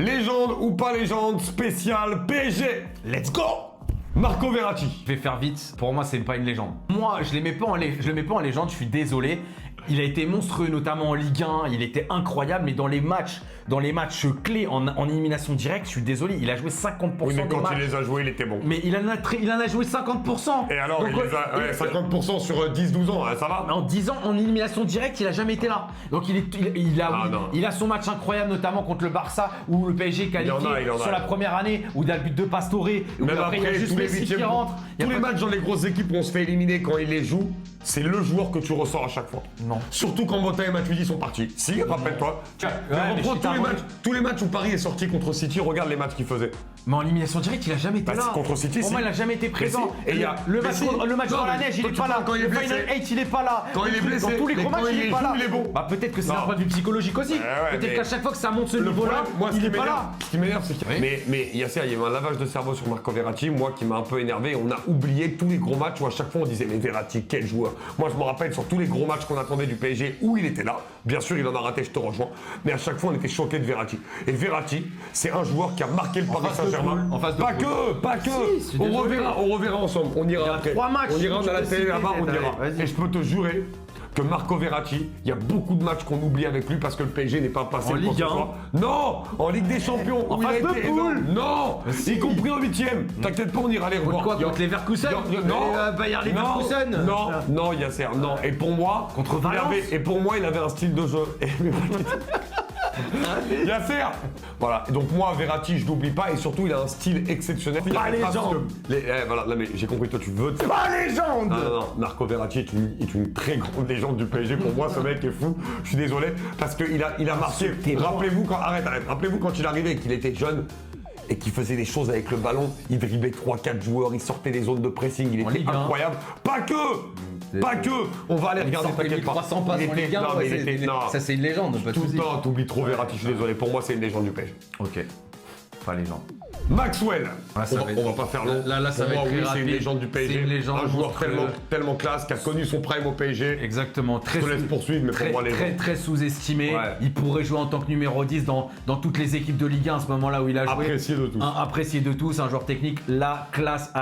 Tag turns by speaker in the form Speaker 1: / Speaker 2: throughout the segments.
Speaker 1: Légende ou pas légende, spécial PSG. Let's go. Marco Verratti.
Speaker 2: Je vais faire vite. Pour moi, c'est pas une légende. Moi, je le mets pas en légende. Je suis désolé. Il a été monstrueux, notamment en Ligue 1. Il était incroyable, mais dans les matchs clés en élimination directe, je suis désolé. Il a joué 50%
Speaker 1: Oui, mais
Speaker 2: des
Speaker 1: quand
Speaker 2: matchs.
Speaker 1: il les a joués, il était bon.
Speaker 2: Mais il en a joué 50%.
Speaker 1: Et alors,
Speaker 2: Donc,
Speaker 1: il les a 50% sur 10-12 ans, hein, ça va?
Speaker 2: En 10 ans, en élimination directe, il a jamais été là. Donc il a son match incroyable, notamment contre le Barça, où le PSG est qualifié
Speaker 1: il en a.
Speaker 2: sur la première année, où il y a le but de Pastore, où
Speaker 1: Même
Speaker 2: après il y a
Speaker 1: après,
Speaker 2: juste
Speaker 1: tous les
Speaker 2: Messi qui
Speaker 1: huitièmes,
Speaker 2: rentre.
Speaker 1: tous les matchs dans les grosses équipes où on se fait éliminer quand il les joue, c'est le joueur que tu ressors à chaque fois.
Speaker 2: Non.
Speaker 1: Surtout quand Botta et Matuidi sont partis. Si, rappelle-toi.
Speaker 2: Ouais,
Speaker 1: Mais
Speaker 2: mais
Speaker 1: reprends
Speaker 2: je suis
Speaker 1: tous les matchs où Paris est sorti contre City, regarde les matchs qu'il faisait.
Speaker 2: Mais en élimination directe, il a jamais été
Speaker 1: Bah,
Speaker 2: là.
Speaker 1: contre City,
Speaker 2: Pour moi,
Speaker 1: si.
Speaker 2: il a jamais été présent.
Speaker 1: Mais si. Et il y a-
Speaker 2: le
Speaker 1: mais
Speaker 2: match,
Speaker 1: si.
Speaker 2: le match
Speaker 1: Non,
Speaker 2: dans la
Speaker 1: mais
Speaker 2: neige, il
Speaker 1: toi,
Speaker 2: est
Speaker 1: tu
Speaker 2: pas là.
Speaker 1: parles quand il est
Speaker 2: Le
Speaker 1: blessé.
Speaker 2: Final 8, il est pas là.
Speaker 1: Quand il est blessé,
Speaker 2: Dans tous les
Speaker 1: mais
Speaker 2: gros
Speaker 1: quand
Speaker 2: matchs,
Speaker 1: il
Speaker 2: il est
Speaker 1: joue,
Speaker 2: pas là.
Speaker 1: il est bon.
Speaker 2: Bah peut-être que c'est
Speaker 1: Non.
Speaker 2: un point de vue psychologique aussi.
Speaker 1: ouais,
Speaker 2: Peut-être
Speaker 1: mais-
Speaker 2: qu'à chaque fois que ça monte ce
Speaker 1: Le
Speaker 2: niveau-là,
Speaker 1: problème, moi,
Speaker 2: il est pas là.
Speaker 1: Ce qui m'énerve, c'est qu'il mais Yasser, il y a eu un lavage de cerveau sur Marco Verratti, moi qui m'a un peu énervé. On a oublié tous les gros matchs où à chaque fois on disait mais Verratti, quel joueur. Moi je me rappelle sur tous les gros matchs qu'on attendait du PSG où il était là. Bien sûr, il en a raté, je te rejoins. Mais à chaque fois, on était choqués de Verratti. Et Verratti, c'est un joueur qui a marqué le Paris
Speaker 2: face de
Speaker 1: Saint-Germain.
Speaker 2: poule, en face de
Speaker 1: Pas
Speaker 2: poule.
Speaker 1: pas que.
Speaker 2: Si, je suis
Speaker 1: On
Speaker 2: désolé.
Speaker 1: reverra ensemble. On ira
Speaker 2: Il y a
Speaker 1: après.
Speaker 2: 3 matchs,
Speaker 1: On ira
Speaker 2: tu
Speaker 1: à la
Speaker 2: peux
Speaker 1: télé
Speaker 2: citer,
Speaker 1: là-bas, on
Speaker 2: allez,
Speaker 1: ira.
Speaker 2: vas-y.
Speaker 1: Et je peux te jurer que Marco Verratti, il y a beaucoup de matchs qu'on oublie avec lui parce que le PSG n'est pas passé
Speaker 2: En
Speaker 1: le
Speaker 2: Ligue
Speaker 1: quoi que ce
Speaker 2: 1.
Speaker 1: soit. Non, en Ligue des Champions.
Speaker 2: En
Speaker 1: où il a
Speaker 2: phase de
Speaker 1: été
Speaker 2: poule.
Speaker 1: énorme. Non, y compris en 8ème. T'inquiète pas, on ira les revoir.
Speaker 2: Quoi, contre Leverkusen
Speaker 1: Non,
Speaker 2: Bayer Leverkusen.
Speaker 1: non, Yasser, non. Et pour moi,
Speaker 2: Contre Valence.
Speaker 1: il avait un style de jeu. Yasser. Voilà. Et donc moi, Verratti, je l'oublie pas et surtout, il a un style exceptionnel.
Speaker 2: Pas légende.
Speaker 1: Voilà, là, mais j'ai compris. Toi, tu veux.
Speaker 2: Pas légende.
Speaker 1: Non, Marco Verratti est une très grande légende du PSG. Pour moi, ce mec est fou. Je suis désolé parce qu'il a marqué. Rappelez-vous quand, rappelez-vous quand il arrivait et qu'il était jeune. Et qu'il faisait des choses avec le ballon, il driblait 3-4 joueurs, il sortait des zones de pressing, il était
Speaker 2: Ligue 1.
Speaker 1: incroyable. Pas que. On va aller regarder, t'inquiète pas.
Speaker 2: 300 passes en Ligue 1,
Speaker 1: non, mais il était, non.
Speaker 2: ça c'est une légende, pas de
Speaker 1: Tout le
Speaker 2: soucis.
Speaker 1: temps, t'oublies trop Verratti, je suis désolé. Pour moi, c'est une légende du PSG.
Speaker 2: Ok, pas légende.
Speaker 1: Maxwell.
Speaker 2: Ah, ça va être-
Speaker 1: on va pas faire long.
Speaker 2: Là, ça
Speaker 1: Pour
Speaker 2: va
Speaker 1: moi,
Speaker 2: être très
Speaker 1: oui, c'est une
Speaker 2: rapide.
Speaker 1: légende du PSG.
Speaker 2: C'est une légende
Speaker 1: Un joueur
Speaker 2: monstrueux.
Speaker 1: tellement classe, qui a connu son prime au PSG.
Speaker 2: Exactement, très
Speaker 1: Je te laisse poursuivre, mais pour moi, légende.
Speaker 2: très sous-estimé.
Speaker 1: Ouais.
Speaker 2: Il pourrait jouer en tant que numéro 10 dans toutes les équipes de Ligue 1 à ce moment-là où il a joué.
Speaker 1: Apprécié de tous.
Speaker 2: Apprécié de tous, un joueur technique, la classe,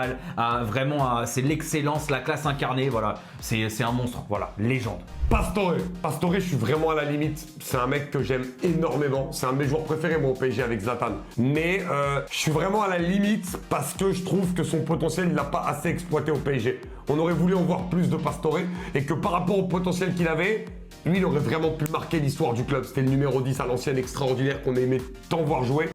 Speaker 2: c'est l'excellence, la classe incarnée, voilà. C'est un monstre, voilà, légende.
Speaker 1: Pastore, je suis vraiment à la limite. C'est un mec que j'aime énormément. C'est un de mes joueurs préférés, moi, au PSG avec Zlatan. Mais je suis vraiment à la limite parce que je trouve que son potentiel, il l'a pas assez exploité au PSG. On aurait voulu en voir plus de Pastore et que par rapport au potentiel qu'il avait, lui, il aurait vraiment pu marquer l'histoire du club. C'était le numéro 10 à l'ancienne extraordinaire qu'on aimait tant voir jouer.